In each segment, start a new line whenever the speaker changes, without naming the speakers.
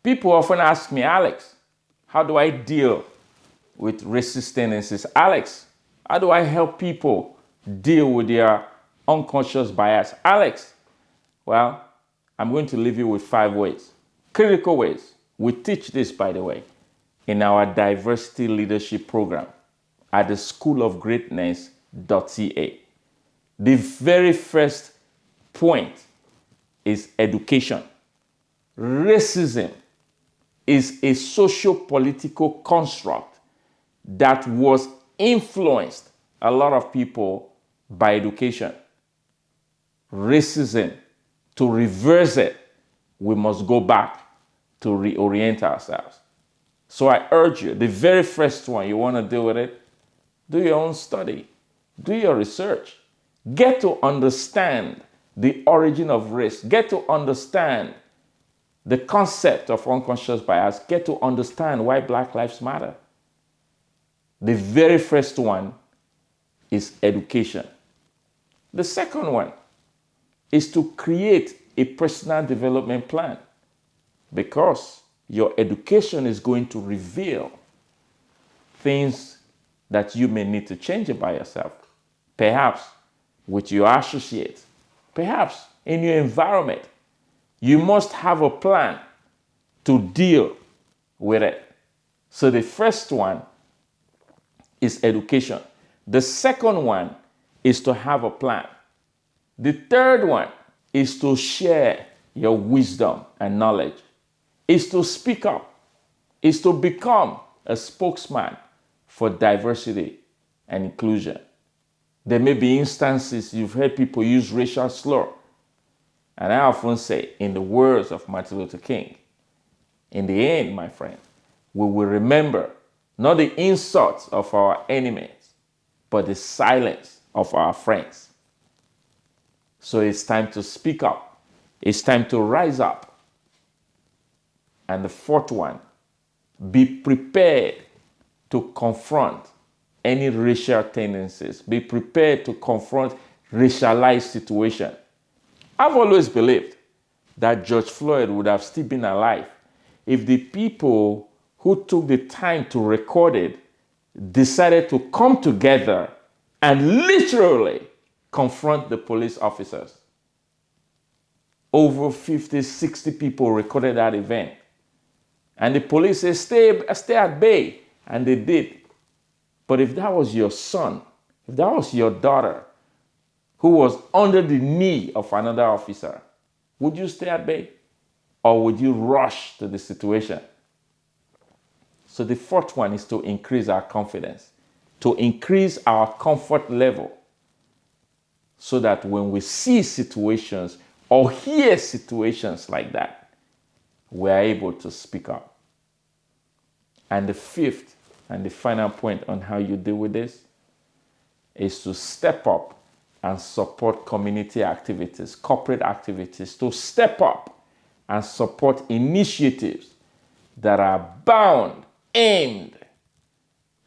People often ask me, Alex, how do I deal with racist tendencies? Alex, how do I help people deal with their unconscious bias? Alex, well, I'm going to leave you with 5 ways, critical ways. We teach this, by the way, in our diversity leadership program at the School of Greatness.ca. The very first point is education. Racism is a socio-political construct that was influenced a lot of people by education. Racism, to reverse it, we must go back to reorient ourselves. So I urge you, the very first one, you want to deal with it, do your own study, do your research, get to understand the origin of race, get to understand the concept of unconscious bias, get to understand why Black Lives Matter. The very first one is education. The second one is to create a personal development plan, because your education is going to reveal things that you may need to change about yourself, perhaps with your associates, perhaps in your environment. You must have a plan to deal with it. So the first one is education. The second one is to have a plan. The third one is to share your wisdom and knowledge, is to speak up, is to become a spokesman for diversity and inclusion. There may be instances you've heard people use racial slur. And I often say, in the words of Martin Luther King, in the end, my friend, we will remember not the insults of our enemies, but the silence of our friends. So it's time to speak up. It's time to rise up. And the fourth one, be prepared to confront any racial tendencies. Be prepared to confront racialized situations. I've always believed that George Floyd would have still been alive if the people who took the time to record it decided to come together and literally confront the police officers. Over 50, 60 people recorded that event. And the police said, stay at bay. And they did. But if that was your son, if that was your daughter, who was under the knee of another officer, would you stay at bay? Or would you rush to the situation? So the fourth one is to increase our confidence, to increase our comfort level, so that when we see situations or hear situations like that, we are able to speak up. And the fifth and the final point on how you deal with this is to step up and support community activities, corporate activities, to step up and support initiatives that are aimed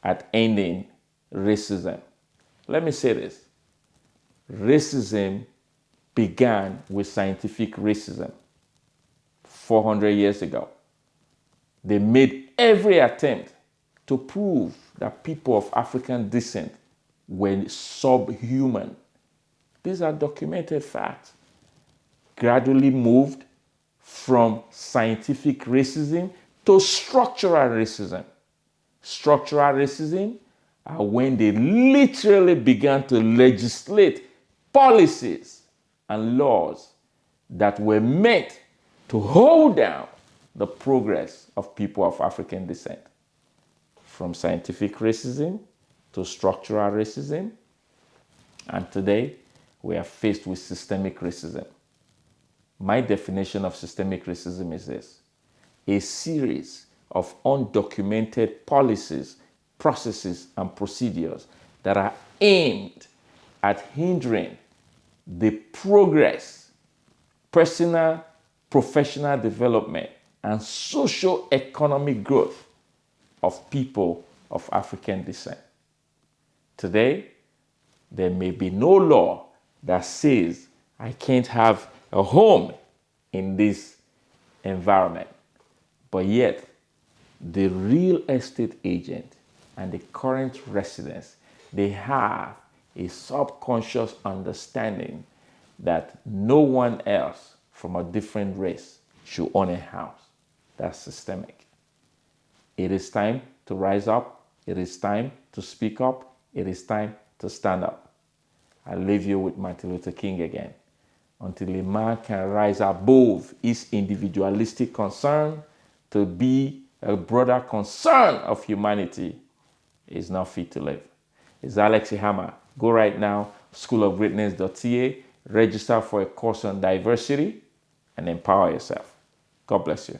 at ending racism. Let me say this. Racism began with scientific racism 400 years ago. They made every attempt to prove that people of African descent were subhuman. These are documented facts. Gradually moved from scientific racism to structural racism. Structural racism are when they literally began to legislate policies and laws that were meant to hold down the progress of people of African descent. From scientific racism to structural racism, and today we are faced with systemic racism. My definition of systemic racism is this: a series of undocumented policies, processes, and procedures that are aimed at hindering the progress, personal, professional development, and socio-economic growth of people of African descent. Today, there may be no law that says I can't have a home in this environment. But yet, the real estate agent and the current residents, they have a subconscious understanding that no one else from a different race should own a house. That's systemic. It is time to rise up. It is time to speak up. It is time to stand up. I leave you with Martin Luther King again. Until a man can rise above his individualistic concern to be a broader concern of humanity, he is not fit to live. It's Alex Ihama. Go right now, schoolofgreatness.ca, register for a course on diversity, and empower yourself. God bless you.